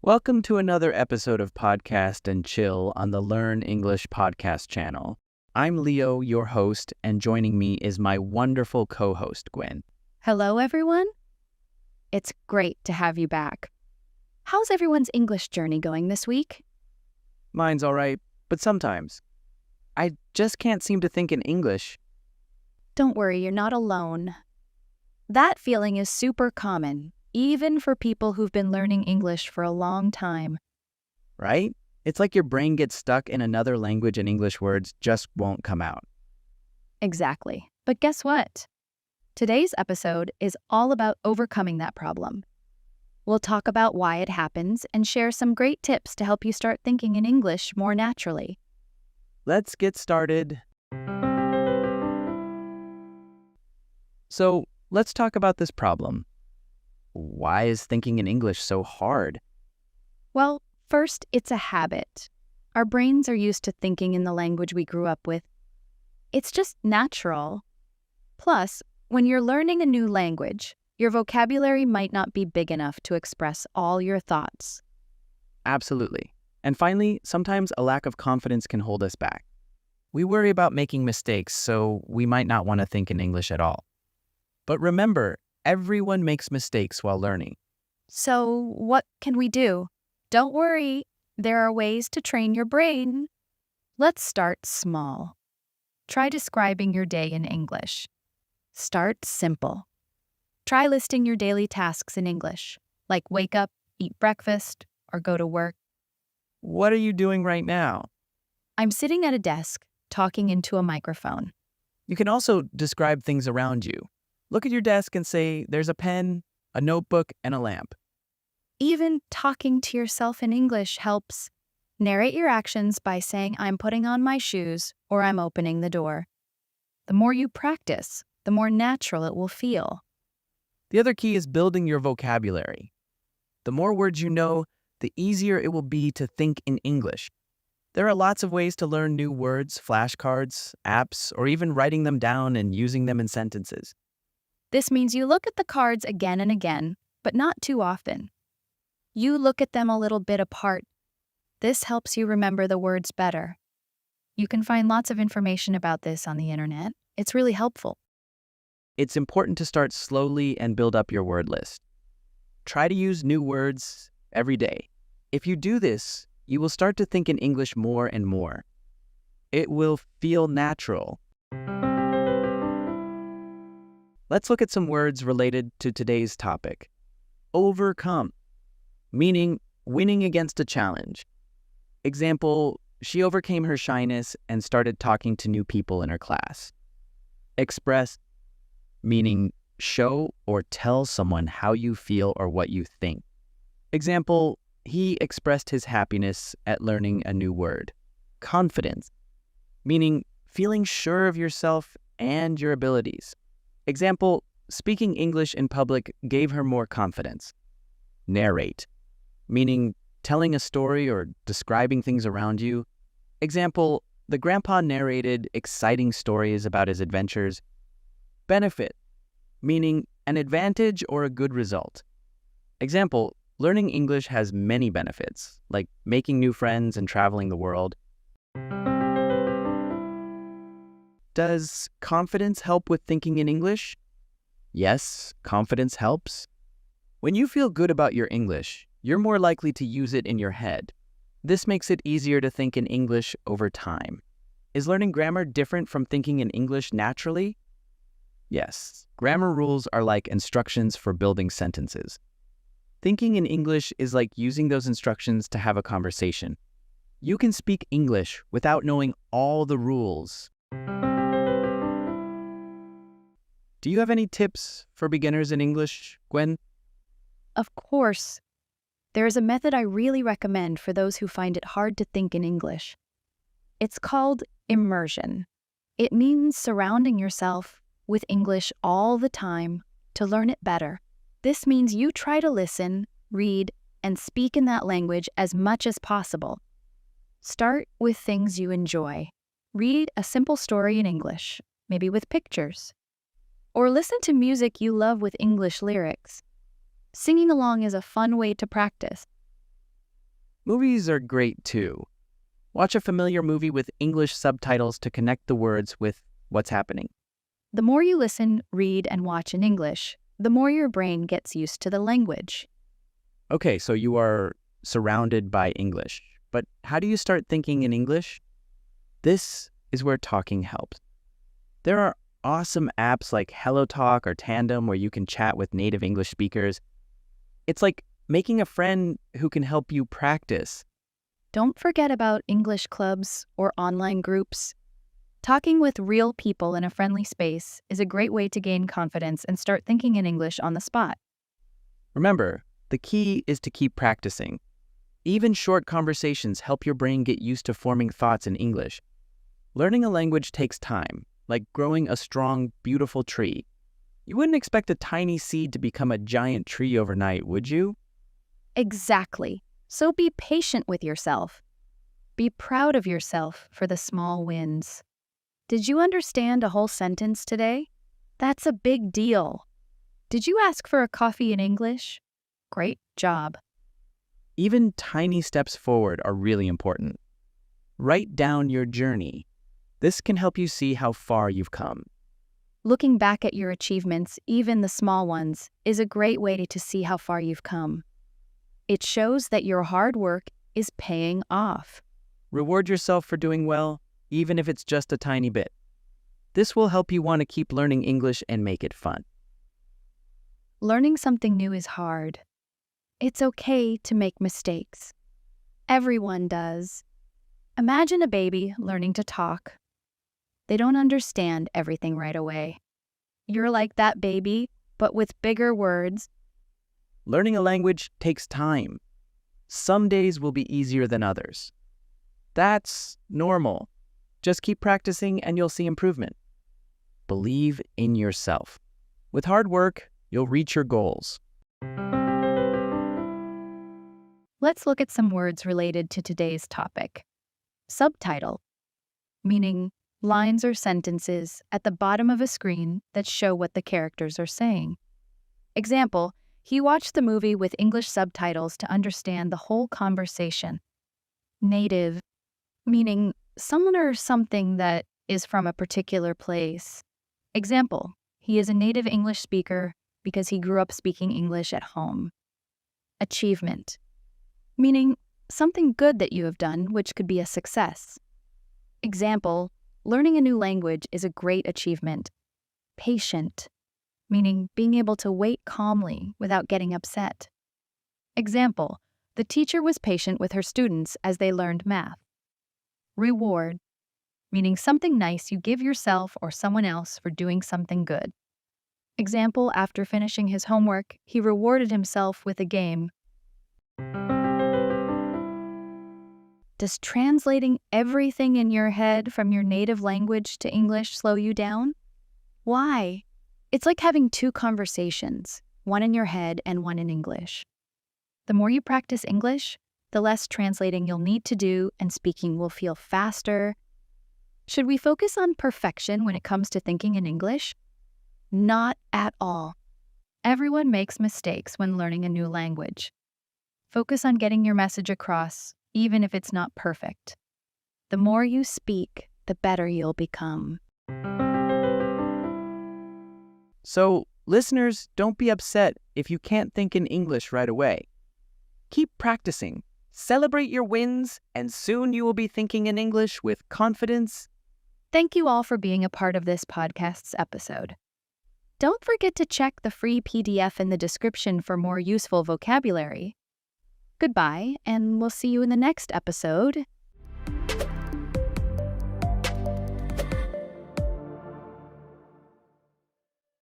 Welcome to another episode of Podcast and Chill on the Learn English podcast channel. I'm Leo, your host, and joining me is my wonderful co-host, Gwen. Hello, everyone. It's great to have you back. How's everyone's English journey going this week? Mine's all right, but sometimes I just can't seem to think in English. Don't worry, you're not alone. That feeling is super common, even for people who've been learning English for a long time. Right? It's like your brain gets stuck in another language and English words just won't come out. Exactly. But guess what? Today's episode is all about overcoming that problem. We'll talk about why it happens and share some great tips to help you start thinking in English more naturally. Let's get started. So, let's talk about this problem. Why is thinking in English so hard? Well, first, it's a habit. Our brains are used to thinking in the language we grew up with. It's just natural. Plus, when you're learning a new language, your vocabulary might not be big enough to express all your thoughts. Absolutely. And finally, sometimes a lack of confidence can hold us back. We worry about making mistakes, so we might not want to think in English at all. But remember, everyone makes mistakes while learning. So, what can we do? Don't worry, there are ways to train your brain. Let's start small. Try describing your day in English. Start simple. Try listing your daily tasks in English, like wake up, eat breakfast, or go to work. What are you doing right now? I'm sitting at a desk, talking into a microphone. You can also describe things around you. Look at your desk and say, there's a pen, a notebook, and a lamp. Even talking to yourself in English helps. Narrate your actions by saying, I'm putting on my shoes, or I'm opening the door. The more you practice, the more natural it will feel. The other key is building your vocabulary. The more words you know, the easier it will be to think in English. There are lots of ways to learn new words, flashcards, apps, or even writing them down and using them in sentences. This means you look at the cards again and again, but not too often. You look at them a little bit apart. This helps you remember the words better. You can find lots of information about this on the internet. It's really helpful. It's important to start slowly and build up your word list. Try to use new words every day. If you do this, you will start to think in English more and more. It will feel natural. Let's look at some words related to today's topic. Overcome, meaning winning against a challenge. Example, she overcame her shyness and started talking to new people in her class. Express, meaning show or tell someone how you feel or what you think. Example, he expressed his happiness at learning a new word. Confidence, meaning feeling sure of yourself and your abilities. Example, speaking English in public gave her more confidence. Narrate, meaning telling a story or describing things around you. Example, the grandpa narrated exciting stories about his adventures. Benefit, meaning an advantage or a good result. Example, learning English has many benefits, like making new friends and traveling the world. Does confidence help with thinking in English? Yes, confidence helps. When you feel good about your English, you're more likely to use it in your head. This makes it easier to think in English over time. Is learning grammar different from thinking in English naturally? Yes, grammar rules are like instructions for building sentences. Thinking in English is like using those instructions to have a conversation. You can speak English without knowing all the rules. Do you have any tips for beginners in English, Gwen? Of course. There is a method I really recommend for those who find it hard to think in English. It's called immersion. It means surrounding yourself with English all the time to learn it better. This means you try to listen, read, and speak in that language as much as possible. Start with things you enjoy. Read a simple story in English, maybe with pictures. Or listen to music you love with English lyrics. Singing along is a fun way to practice. Movies are great too. Watch a familiar movie with English subtitles to connect the words with what's happening. The more you listen, read, and watch in English, the more your brain gets used to the language. Okay, so you are surrounded by English. But how do you start thinking in English? This is where talking helps. There are awesome apps like HelloTalk or Tandem where you can chat with native English speakers. It's like making a friend who can help you practice. Don't forget about English clubs or online groups. Talking with real people in a friendly space is a great way to gain confidence and start thinking in English on the spot. Remember, the key is to keep practicing. Even short conversations help your brain get used to forming thoughts in English. Learning a language takes time, like growing a strong, beautiful tree. You wouldn't expect a tiny seed to become a giant tree overnight, would you? Exactly. So be patient with yourself. Be proud of yourself for the small wins. Did you understand a whole sentence today? That's a big deal. Did you ask for a coffee in English? Great job. Even tiny steps forward are really important. Write down your journey. This can help you see how far you've come. Looking back at your achievements, even the small ones, is a great way to see how far you've come. It shows that your hard work is paying off. Reward yourself for doing well, even if it's just a tiny bit. This will help you want to keep learning English and make it fun. Learning something new is hard. It's okay to make mistakes. Everyone does. Imagine a baby learning to talk. They don't understand everything right away. You're like that baby, but with bigger words. Learning a language takes time. Some days will be easier than others. That's normal. Just keep practicing and you'll see improvement. Believe in yourself. With hard work, you'll reach your goals. Let's look at some words related to today's topic. Subtitle, meaning lines or sentences at the bottom of a screen that show what the characters are saying. Example, he watched the movie with English subtitles to understand the whole conversation. Native, meaning someone or something that is from a particular place. Example, he is a native English speaker because he grew up speaking English at home. Achievement, meaning something good that you have done, which could be a success. Example, learning a new language is a great achievement. Patient, meaning being able to wait calmly without getting upset. Example, the teacher was patient with her students as they learned math. Reward, meaning something nice you give yourself or someone else for doing something good. Example, after finishing his homework, he rewarded himself with a game. Does translating everything in your head from your native language to English slow you down? Why? It's like having two conversations, one in your head and one in English. The more you practice English, the less translating you'll need to do and speaking will feel faster. Should we focus on perfection when it comes to thinking in English? Not at all. Everyone makes mistakes when learning a new language. Focus on getting your message across, even if it's not perfect. The more you speak, the better you'll become. So, listeners, don't be upset if you can't think in English right away. Keep practicing, celebrate your wins, and soon you will be thinking in English with confidence. Thank you all for being a part of this podcast's episode. Don't forget to check the free PDF in the description for more useful vocabulary. Goodbye, and we'll see you in the next episode.